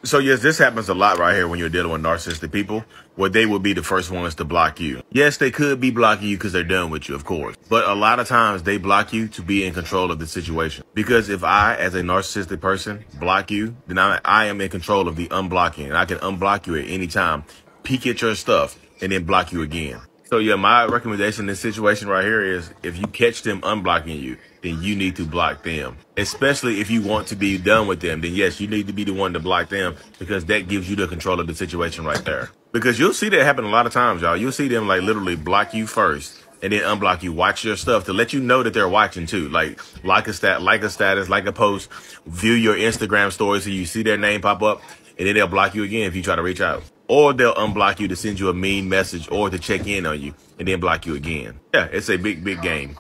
So yes, this happens a lot right here when you're dealing with narcissistic people, where they will be the first ones to block you. Yes, they could be blocking you because they're done with you, of course. But a lot of times they block you to be in control of the situation. Because if I, as a narcissistic person, block you, then I am in control of the unblocking. And I can unblock you at any time, peek at your stuff, and then block you again. So yeah, my recommendation in this situation right here is if you catch them unblocking you, then you need to block them. Especially if you want to be done with them, then yes, you need to be the one to block them because that gives you the control of the situation right there. Because you'll see that happen a lot of times, y'all. You'll see them like literally block you first and then unblock you, watch your stuff to let you know that they're watching too. Like a status, like a post, view your Instagram story so you see their name pop up, and then they'll block you again if you try to reach out. Or they'll unblock you to send you a mean message or to check in on you and then block you again. Yeah, it's a big, big game.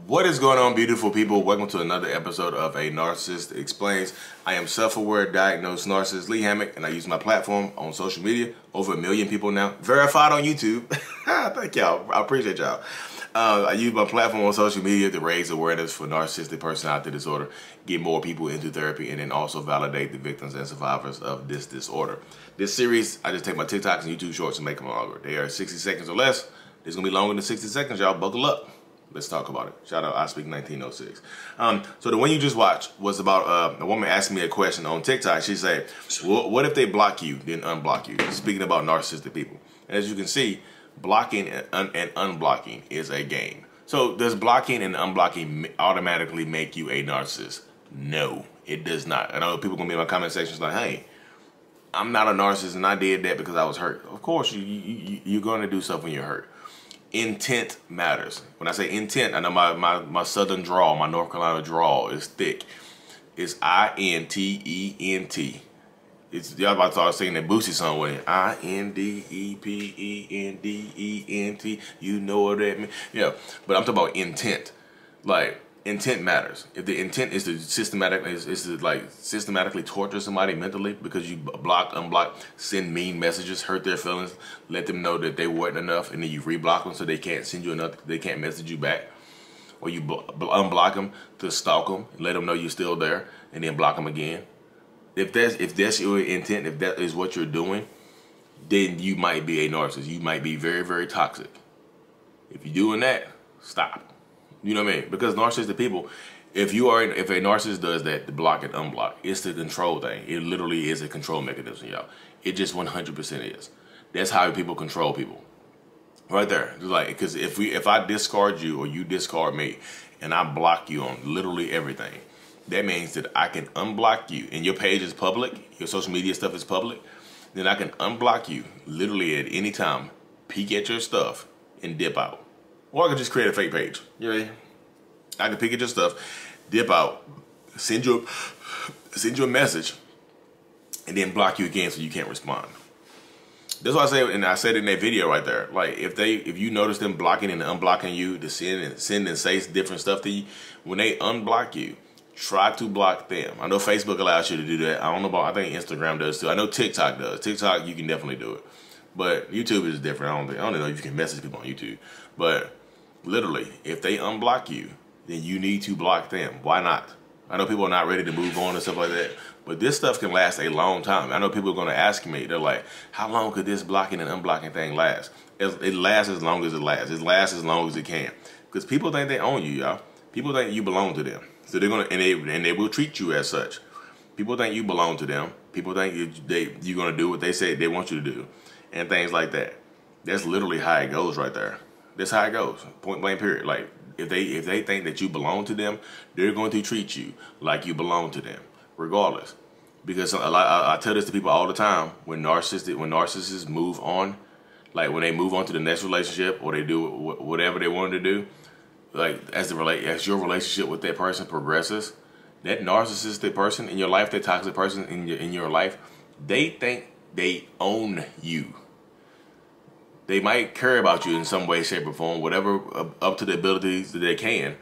What is going on, beautiful people? Welcome to another episode of A Narcissist Explains. I am self-aware diagnosed narcissist Lee Hammock, and I use my platform on social media. Over 1 million people now. Verified on YouTube. Thank y'all. I appreciate y'all. I use my platform on social media to raise awareness for narcissistic personality disorder, get more people into therapy, and then also validate the victims and survivors of this disorder. This series, I just take my TikToks and YouTube shorts and make them longer. They are 60 seconds or less. This is going to be longer than 60 seconds, y'all. Buckle up. Let's talk about it. Shout out I Speak 1906. So the one you just watched was about a woman asking me a question on TikTok. She said, well, what if they block you, then unblock you? Speaking about narcissistic people. And as you can see, blocking and unblocking is a game. So does blocking and unblocking automatically make you a narcissist? No, it does not. I know people going to be in my comment sections like, hey, I'm not a narcissist and I did that because I was hurt. Of course, you're going to do stuff when you're hurt. Intent matters. When I say intent, I know my southern drawl, my North Carolina drawl is thick. It's I-N-T-E-N-T. It's y'all about to start singing that Boosie song with it. I-N-D-E-P-E-N-D-E-N-T. You know what that means? Yeah, but I'm talking about intent. Like, intent matters. If the intent is to systematically torture somebody mentally because you block, unblock, send mean messages, hurt their feelings, let them know that they weren't enough, and then you reblock them so they can't send you enough, they can't message you back, or you unblock them to stalk them, let them know you're still there, and then block them again. If that's your intent, if that is what you're doing, then you might be a narcissist. You might be very, very toxic. If you're doing that, stop. You know what I mean? Because narcissistic people, if a narcissist does that, to block and unblock, it's the control thing. It literally is a control mechanism, y'all. It just 100% is. That's how people control people. Right there. Just like, because if I discard you or you discard me and I block you on literally everything, that means that I can unblock you and your page is public, your social media stuff is public, then I can unblock you literally at any time, peek at your stuff, and dip out. Or I could just create a fake page. You know, I can peek at your stuff, dip out, send you a message, and then block you again so you can't respond. That's why I say, and I said in that video right there, like if you notice them blocking and unblocking you to send and say different stuff to you, when they unblock you, try to block them. I know Facebook allows you to do that. I don't know about, I think Instagram does too. I know TikTok does. TikTok, you can definitely do it. But YouTube is different. I don't know if you can message people on YouTube. But literally, if they unblock you, then you need to block them. Why not? I know people are not ready to move on and stuff like that, but this stuff can last a long time. I know people are going to ask me, they're like, how long could this blocking and unblocking thing last? It lasts as long as it lasts. It lasts as long as it can. Because people think they own you, y'all. People think you belong to them. So they're going to, and they will treat you as such. People think you belong to them. People think you're going to do what they say they want you to do. And things like that. That's literally how it goes right there. That's how it goes. Point blank period. Like if they think that you belong to them, they're going to treat you like you belong to them, regardless. Because I tell this to people all the time. When narcissists move on, like when they move on to the next relationship or they do whatever they wanted to do, like as your relationship with that person progresses, that narcissistic person in your life, that toxic person in your life, they think they own you. They might care about you in some way, shape, or form, whatever, up to the abilities that they can,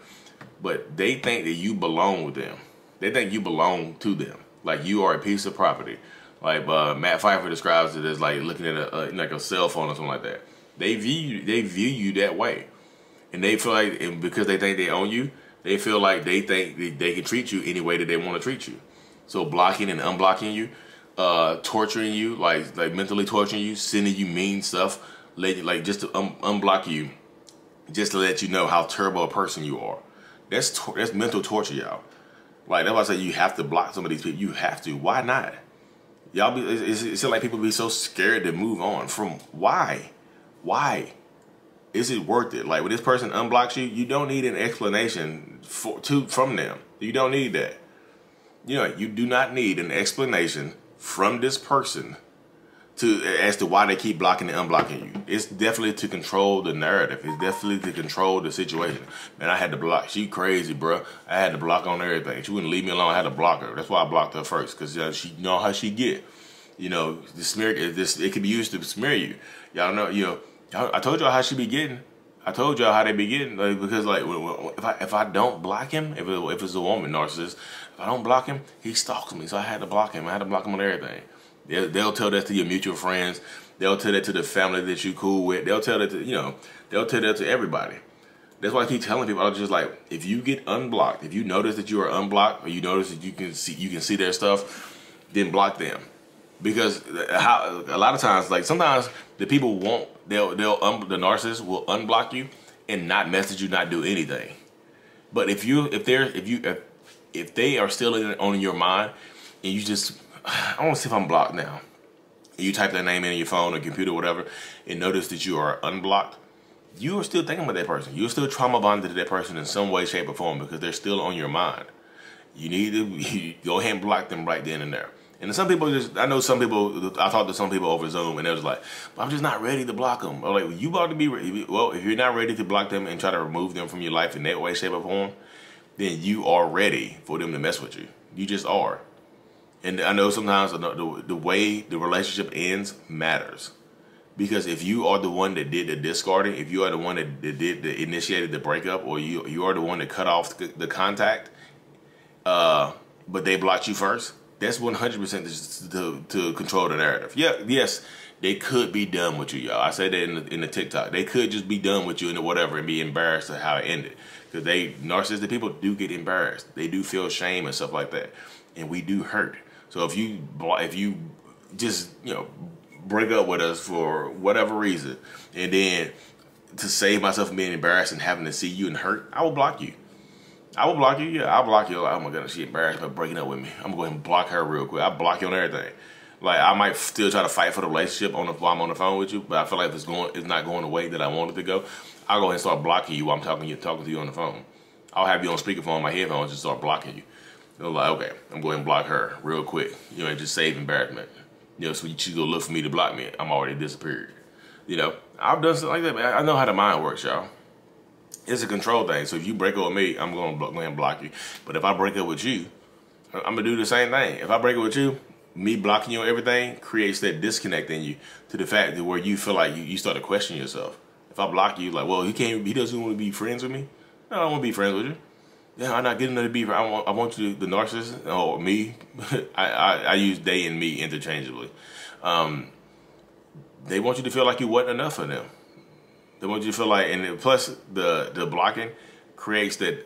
but they think that you belong with them. They think you belong to them, like you are a piece of property. Like Matt Pfeiffer describes it as like looking at like a cell phone or something like that. They view you that way, and they feel like, because they think they own you, they feel like they think they can treat you any way that they want to treat you. So blocking and unblocking you, torturing you, like mentally torturing you, sending you mean stuff, like just to unblock you, just to let you know how terrible a person you are. That's mental torture, y'all. Like that's why I say you have to block some of these people. You have to. Why not? Y'all it's like people be so scared to move on from why? Why? Is it worth it? Like when this person unblocks you, you don't need an explanation from them. You don't need that. You know, you do not need an explanation from this person as to why they keep blocking and unblocking you. It's definitely to control the narrative. It's definitely to control the situation. Man, I had to block. She crazy, bro. I had to block on everything. She wouldn't leave me alone. I had to block her. That's why I blocked her first, because she know how she get. You know, the smear. It can be used to smear you. Y'all know. You know, I told y'all how she be getting. I told y'all how they be getting. Like, because like if I don't block him, if it's a woman narcissist, if I don't block him, he stalks me. So I had to block him. I had to block him on everything. They'll tell that to your mutual friends. They'll tell that to the family that you cool with. They'll tell that to, you know, they'll tell that to everybody. That's why I keep telling people, I'm just like, if you get unblocked, if you notice that you are unblocked, or you notice that you can see their stuff, then block them. Because a lot of times, like sometimes the people won't, the narcissist will unblock you and not message you, not do anything. But if they are still on your mind, and you just, I want to see if I'm blocked now. And you type that name in your phone or computer, or whatever, and notice that you are unblocked, you are still thinking about that person. You're still trauma bonded to that person in some way, shape, or form, because they're still on your mind. You need to go ahead and block them right then and there. And some people I talked to some people over Zoom, and they was like, I'm just not ready to block them. I'm like, well, you about to be ready. Well, if you're not ready to block them and try to remove them from your life in that way, shape, or form, then you are ready for them to mess with you. You just are. And I know sometimes the way the relationship ends matters. Because if you are the one that did the discarding, if you are the one that initiated the breakup, or you are the one that cut off the contact, but they blocked you first, that's 100% to control the narrative. Yeah, yes, they could be done with you, y'all. I said that in the TikTok. They could just be done with you and whatever and be embarrassed at how it ended. Because narcissistic people do get embarrassed. They do feel shame and stuff like that. And we do hurt. So if you just, you know, break up with us for whatever reason, and then to save myself from being embarrassed and having to see you and hurt, I will block you. I will block you. Yeah, I'll block you. Like, oh my goodness, she embarrassed by breaking up with me. I'm going to go ahead and block her real quick. I'll block you on everything. Like, I might still try to fight for the relationship while I'm on the phone with you, but I feel like if it's not going the way that I want it to go, I'll go ahead and start blocking you while I'm talking to you on the phone. I'll have you on speakerphone on my headphones and start blocking you. So like, okay, I'm going to block her real quick. You know, just save embarrassment. You know, so you go look for me to block me. I'm already disappeared. You know, I've done something like that, man. I know how the mind works, y'all. It's a control thing. So if you break up with me, I'm going to block you. But if I break up with you, I'm going to do the same thing. If I break up with you, me blocking you on everything creates that disconnect in you to the fact that where you feel like you start to question yourself. If I block you, like, well, he doesn't want to be friends with me. No, I don't want to be friends with you. Yeah, I'm not getting to be. I want you, the narcissist, or me. I use they and me interchangeably. They want you to feel like you wasn't enough for them. They want you to feel like, and plus the blocking creates that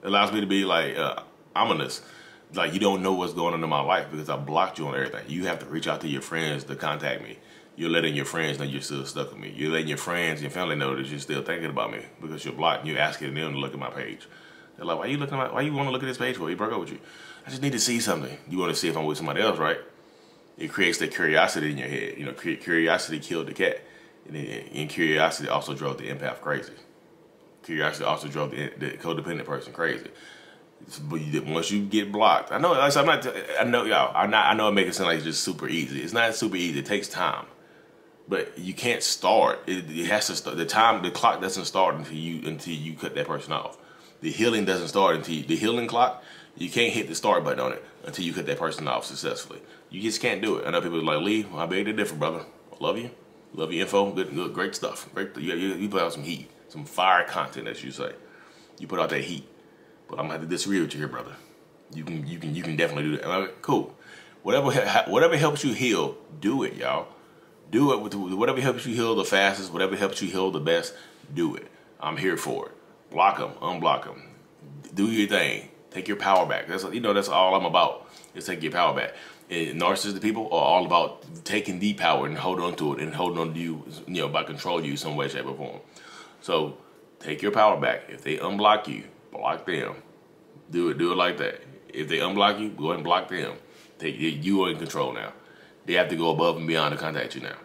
allows me to be like ominous. Like you don't know what's going on in my life because I blocked you on everything. You have to reach out to your friends to contact me. You're letting your friends know you're still stuck with me. You're letting your friends, your family know that you're still thinking about me because you're blocked and you're asking them to look at my page. They're like, why you want to look at this page for? He broke up with you. I just need to see something. You want to see if I'm with somebody else, right? It creates that curiosity in your head. You know, curiosity killed the cat. And curiosity also drove the empath crazy. Curiosity also drove the codependent person crazy. But once you get blocked, I know it makes it sound like it's just super easy. It's not super easy. It takes time. But you can't start. It has to start. The clock doesn't start until you cut that person off. The healing doesn't start until the healing clock. You can't hit the start button on it until you cut that person off successfully. You just can't do it. I know people are like, Lee, I beg to differ, brother. I love you. Love your info. Good, great stuff. Great. You put out some heat, some fire content, as you say. You put out that heat. But I'm gonna have to disagree with you here, brother. You can definitely do that. Like, cool. Whatever helps you heal, do it, y'all. Do it with whatever helps you heal the fastest, whatever helps you heal the best, do it. I'm here for it. Block them, unblock them. Do your thing. Take your power back. That's, you know, that's all I'm about, is take your power back. And narcissistic people are all about taking the power and hold on to it and holding on to you, you know, by controlling you some way, shape, or form. So take your power back. If they unblock you, block them. Do it like that. If they unblock you, go ahead and block them. You are in control now. They have to go above and beyond to contact you now.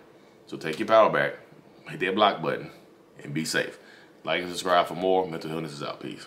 So take your power back, hit that block button, and be safe. Like and subscribe for more. Mental Healness is out. Peace.